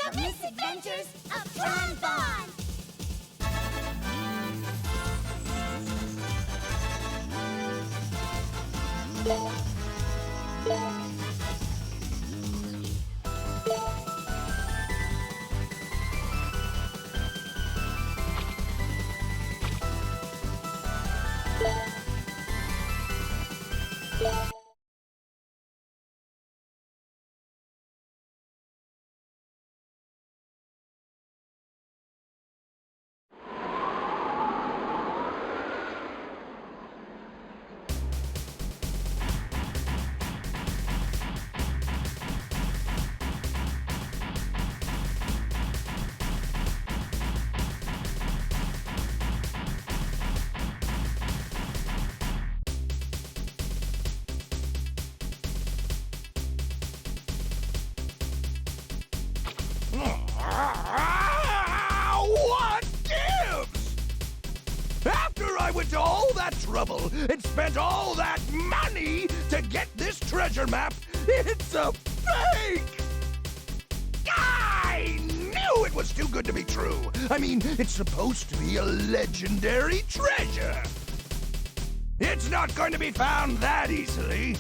The Misadventures of Tron Bonne! What gives? After I went to all that trouble and spent all that money to get this treasure map, it's a fake! I knew it was too good to be true. I mean, it's supposed to be a legendary treasure. It's not going to be found that easily.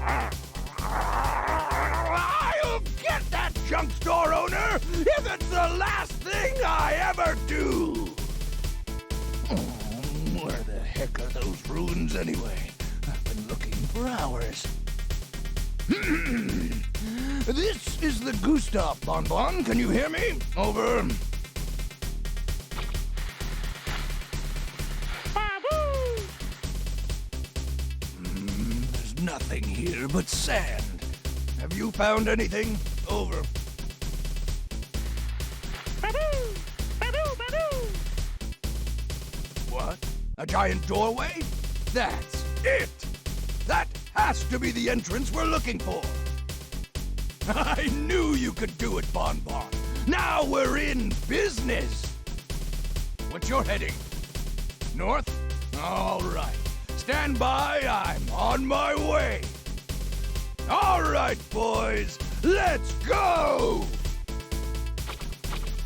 I'll get that junk store owner if it's the last thing I ever do. Where the heck are those ruins anyway? I've been looking for hours. This is the Gustav Bonne Bonne. Can you hear me? Over. There's nothing here but sand. Have you found anything? Over. What? A giant doorway? That's it! That has to be the entrance we're looking for. I knew you could do it, Bonne Bonne. Now we're in business. What's your heading? North? All right. Stand by, I'm on my way. All right, boys, let's go!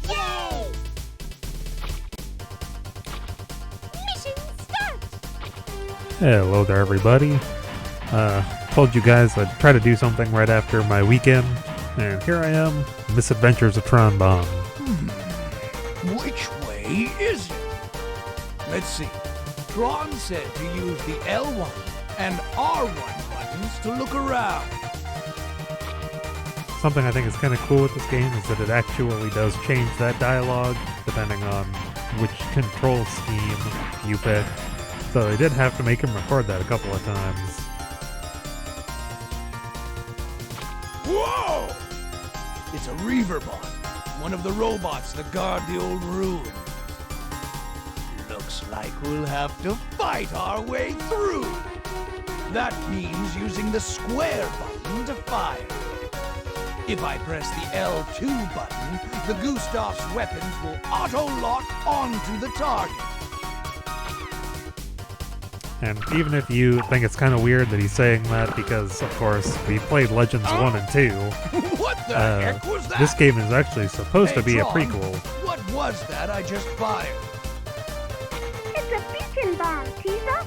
Yay! Mission start! Hello there, everybody. Told you guys I'd try to do something right after my weekend, and here I am, Misadventures of Tron Bonne. Which way is it? Let's see. Tron said to use the L1 and R1 buttons to look around. Something I think is kind of cool with this game is that it actually does change that dialogue depending on which control scheme you pick. So they did have to make him record that a couple of times. Whoa! It's a Reaverbot, one of the robots that guard the old ruins. Looks like we'll have to fight our way through. That means using the square button to fire. If I press the L2 button, the Gustav's weapons will auto-lock onto the target. And even if you think it's kind of weird that he's saying that because, of course, we played Legends 1 and 2. What the heck was that? This game is actually supposed to be Tron, a prequel. What was that I just fired? It's a beacon bomb, Teaser.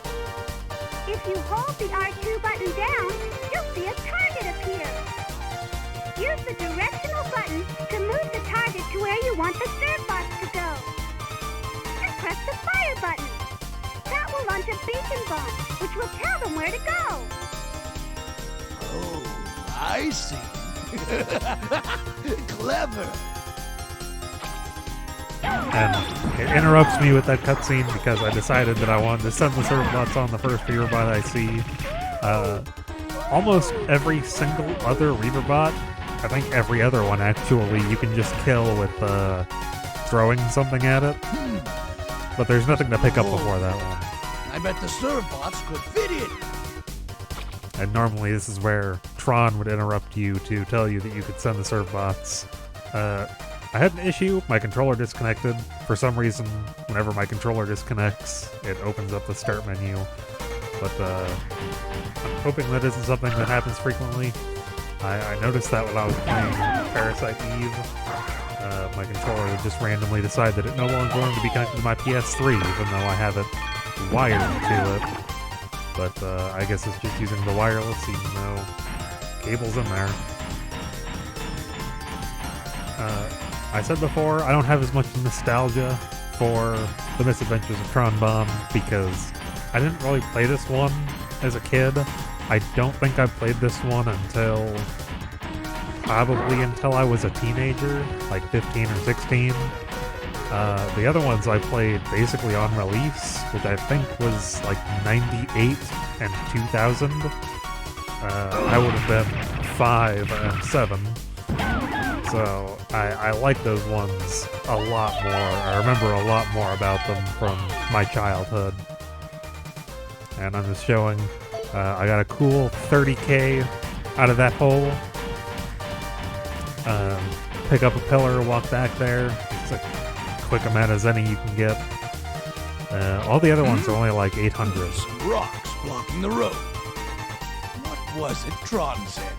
If you hold the R2 button down, you'll see a target appear. Use the directional button to move the target to where you want the third box to go. And press the fire button. That will launch a beacon bomb, which will tell them where to go. Oh, I see. Clever. And it interrupts me with that cutscene because I decided that I wanted to send the servbots on the first Reaverbot I see. Almost every single other Reaverbot, I think every other one actually, you can just kill with throwing something at it. But there's nothing to pick up before that one. I bet the servbots could fit in. And normally this is where Tron would interrupt you to tell you that you could send the servbots. I had an issue. My controller disconnected. For some reason, whenever my controller disconnects, it opens up the start menu. But I'm hoping that isn't something that happens frequently. I noticed that when I was playing Parasite Eve, my controller would just randomly decide that it no longer wanted to be connected to my PS3, even though I have it wired to it. But I guess it's just using the wireless, even though cable's in there. I said before, I don't have as much nostalgia for the Misadventures of Tron Bonne because I didn't really play this one as a kid. I don't think I played this one until I was a teenager, like 15 or 16. The other ones I played basically on release, which I think was like 98 and 2000. I would have been 5 and 7. So I like those ones a lot more. I remember a lot more about them from my childhood. And I'm just showing, I got a cool 30k out of that hole. Pick up a pillar, walk back there. It's a quick amount of zenny you can get. All the other ones are only like 800. Some rocks blocking the road. What was it Tron said?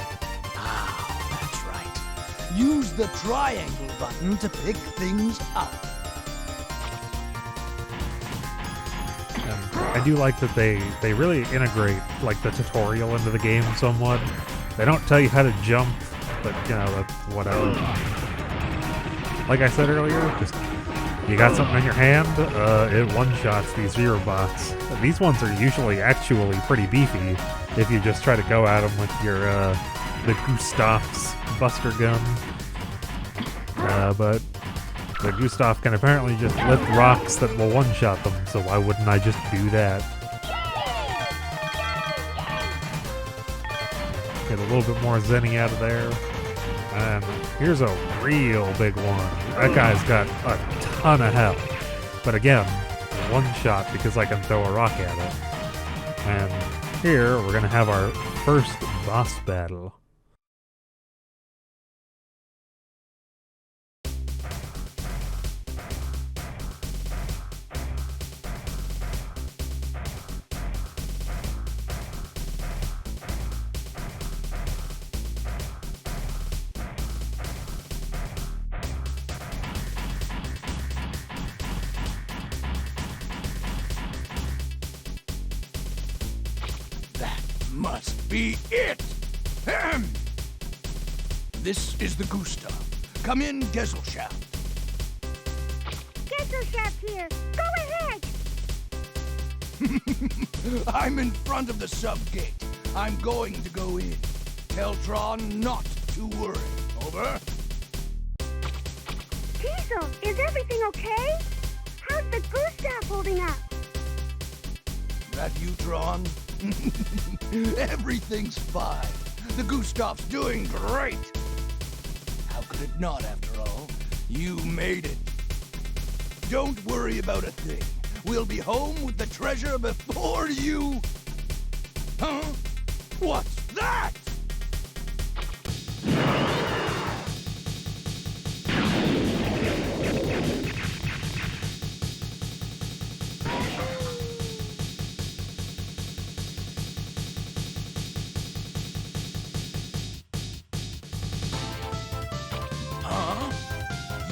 Ah, that's right. Use the triangle button to pick things up. And I do like that they really integrate like the tutorial into the game somewhat. They don't tell you how to jump, but you know, that's whatever. Like I said earlier, just you got something in your hand, it one-shots these zero bots. These ones are usually actually pretty beefy if you just try to go at them with your the Gustav's Buster gun. But the Gustav can apparently just lift rocks that will one-shot them, so why wouldn't I just do that? Get a little bit more zenny out of there. And here's a real big one. That guy's got a ton of health. But again, one shot because I can throw a rock at it. And here we're going to have our first boss battle. Must be it! Ahem. This is the Gustav. Come in, Gesellschaft. Gesellschaft here. Go ahead. I'm in front of the sub-gate. I'm going to go in. Tell Tron not to worry. Over. Diesel, is everything okay? How's the Gustav holding up? That you, Tron? Everything's fine. The Gustav's doing great. How could it not, after all? You made it. Don't worry about a thing. We'll be home with the treasure before you... Huh? What's that?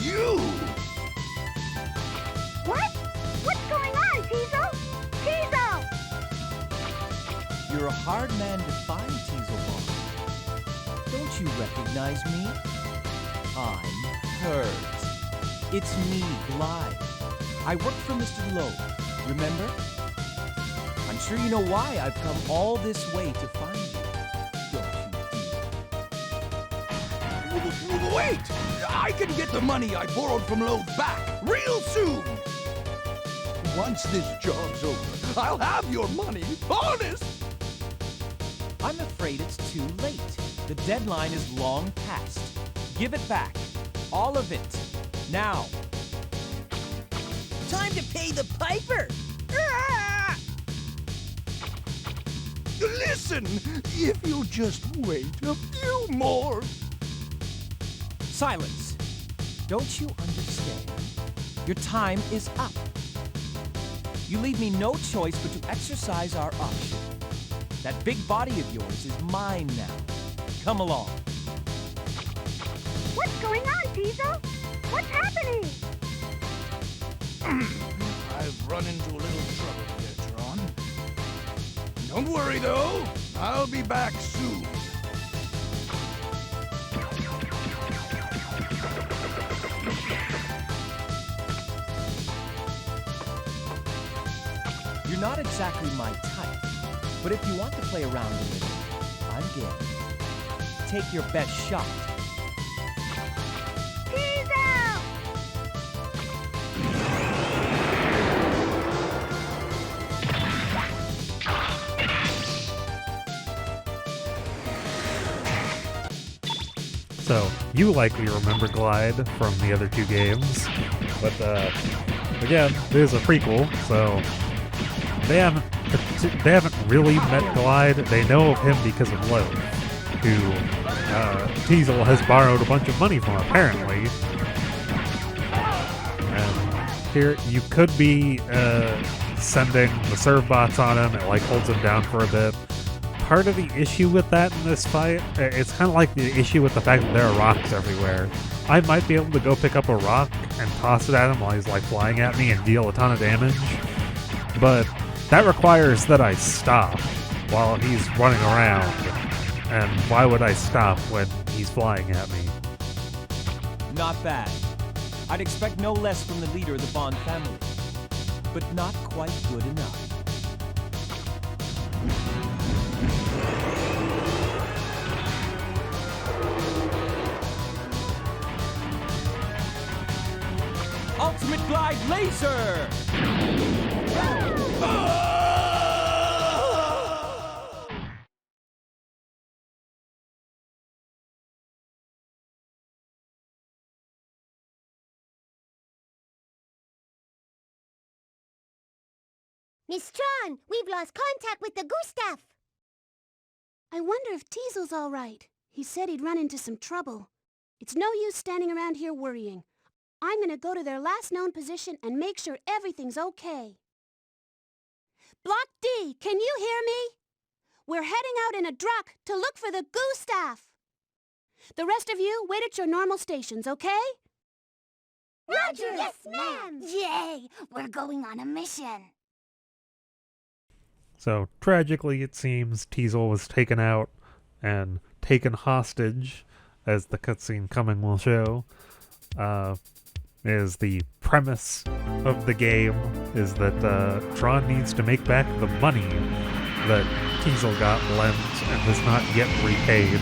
You! What? What's going on, Teasel? Teasel! You're a hard man to find, Teasel Bonne. Don't you recognize me? I'm hers. It's me, Glide. I work for Mr. Lowe, remember? I'm sure you know why I've come all this way to find you. Don't you, Diesel? Wait! I can get the money I borrowed from Lowe back real soon! Once this job's over, I'll have your money, honest! I'm afraid it's too late. The deadline is long past. Give it back. All of it. Now. Time to pay the piper! Ah! Listen, if you'll just wait a few more... Silence! Don't you understand? Your time is up. You leave me no choice but to exercise our option. That big body of yours is mine now. Come along. What's going on, Teasel? What's happening? I've run into a little trouble here, Tron. Don't worry, though. I'll be back soon. You're not exactly my type, but if you want to play around a little, I'm game. Take your best shot. Teasel! So, you likely remember Glide from the other two games, but again, it is a prequel, so they haven't really met Glide. They know of him because of Loaf, who Teasel has borrowed a bunch of money from, apparently. And here, you could be sending the serve bots on him. It like holds him down for a bit. Part of the issue with that in this fight, it's kind of like the issue with the fact that there are rocks everywhere. I might be able to go pick up a rock and toss it at him while he's like flying at me and deal a ton of damage, but that requires that I stop while he's running around, and why would I stop when he's flying at me? Not bad. I'd expect no less from the leader of the Bonne family, but not quite good enough. Ultimate Glide Laser! Miss Tron, we've lost contact with the Gustav. I wonder if Teasel's all right. He said he'd run into some trouble. It's no use standing around here worrying. I'm gonna go to their last known position and make sure everything's okay. Block D, can you hear me? We're heading out in a truck to look for the Gustav. The rest of you, wait at your normal stations, okay? Roger! Yes, ma'am! Yay! We're going on a mission. So, tragically, it seems Teasel was taken out and taken hostage, as the cutscene coming will show. Is the premise of the game is that Tron needs to make back the money that Teasel got lent and has not yet repaid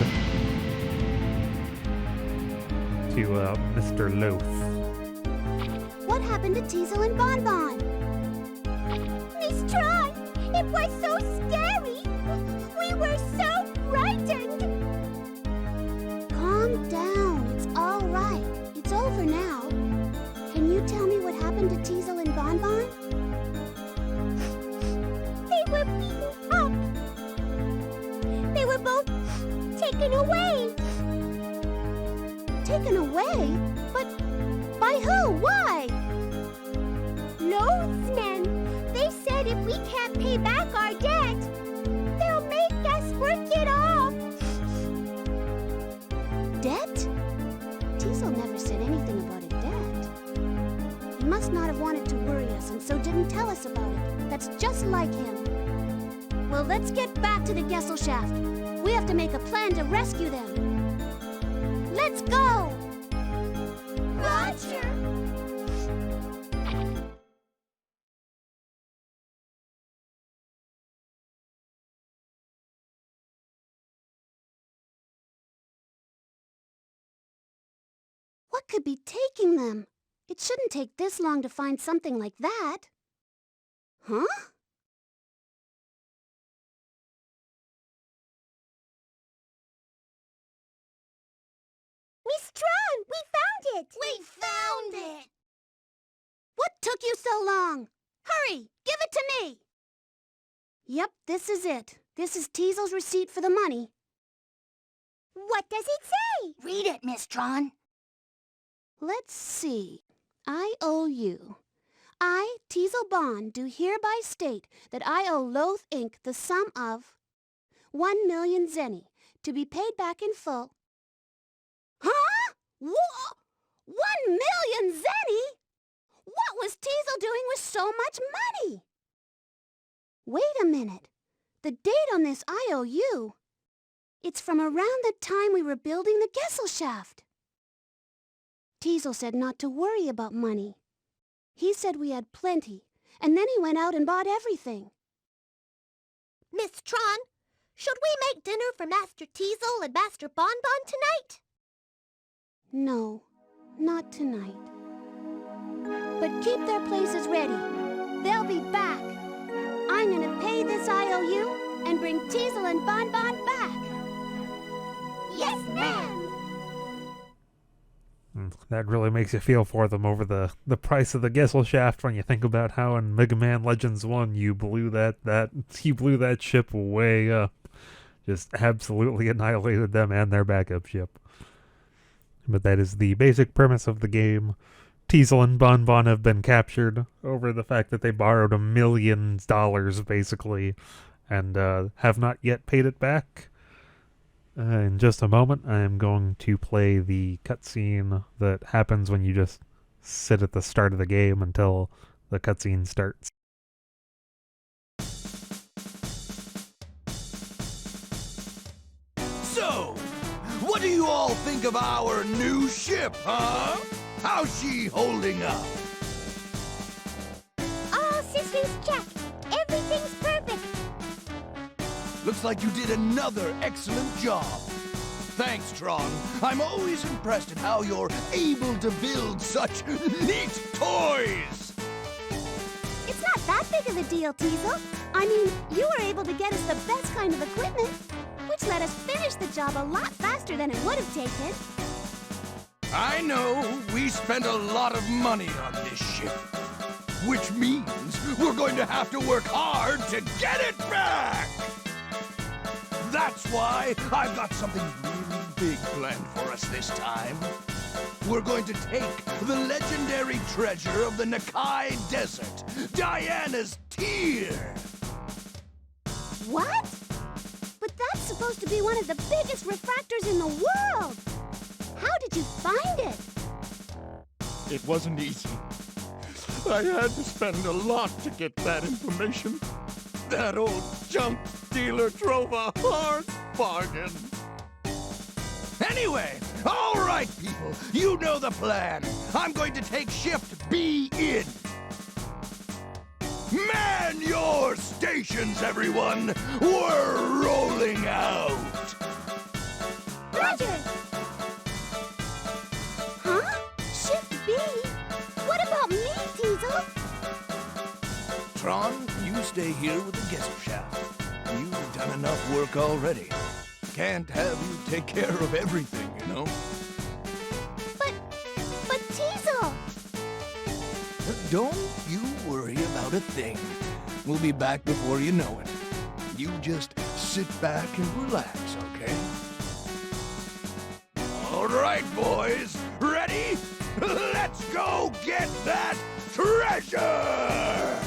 to Mr. Loaf. What happened to Teasel and Bonne Bonne? Miss Tron, it was so scary. We were so frightened. Calm down. It's all right. It's over now. Can you tell me what happened to Teasel and Bonne Bonne? They were beaten up. They were both taken away. Taken away? But by who? Why? Loathsmen. They said if we can't pay back our debt, they'll make us work it off. Debt? Teasel never said anything about a debt. He must not have wanted to worry us and so didn't tell us about it. That's just like him. Well, let's get back to the Gesellschaft. We have to make a plan to rescue them. Let's go! Roger. What could be taking them? It shouldn't take this long to find something like that. Huh? Miss Tron, we found it. We found it. What took you so long? Hurry, give it to me. Yep, this is it. This is Teasel's receipt for the money. What does it say? Read it, Miss Tron. Let's see. I owe you. I, Teasel Bonne, do hereby state that I owe Loath Inc. the sum of 1,000,000 zenny to be paid back in full. Huh? 1,000,000 zenny? What was Teasel doing with so much money? Wait a minute. The date on this IOU. It's from around the time we were building the Gesellschaft. Teasel said not to worry about money. He said we had plenty, and then he went out and bought everything. Miss Tron, should we make dinner for Master Teasel and Master Bonne Bonne tonight? No, not tonight. But keep their places ready. They'll be back. I'm gonna pay this IOU and bring Teasel and Bonne Bonne back. Yes, ma'am. That really makes you feel for them over the price of the Gesellschaft when you think about how in Mega Man Legends 1 you blew that ship way up. Just absolutely annihilated them and their backup ship. But that is the basic premise of the game. Teasel and Bonne Bonne have been captured over the fact that they borrowed $1 million, basically, and have not yet paid it back. In just a moment, I am going to play the cutscene that happens when you just sit at the start of the game until the cutscene starts. So, what do you all think of our new ship, huh? How's she holding up? All systems check. Everything's perfect. Looks like you did another excellent job. Thanks, Tron. I'm always impressed at how you're able to build such neat toys. It's not that big of a deal, Teasel. I mean, you were able to get us the best kind of equipment, which let us finish the job a lot faster than it would have taken. I know we spent a lot of money on this ship, which means we're going to have to work hard to get it back. That's why I've got something really big planned for us this time. We're going to take the legendary treasure of the Nakai Desert, Diana's Tear. What? But that's supposed to be one of the biggest refractors in the world. How did you find it? It wasn't easy. I had to spend a lot to get that information. That old junk dealer drove a hard bargain. Anyway, all right, people, you know the plan. I'm going to take Shift B in. Man your stations, everyone. We're rolling out. Roger. Huh? Shift B? What about me, Teasel? Tron, you stay here with the Gesellschaft. You've done enough work already. Can't have you take care of everything, you know? But Teasel. Don't you worry about a thing. We'll be back before you know it. You just sit back and relax, okay? All right, boys. Ready? Let's go get that treasure!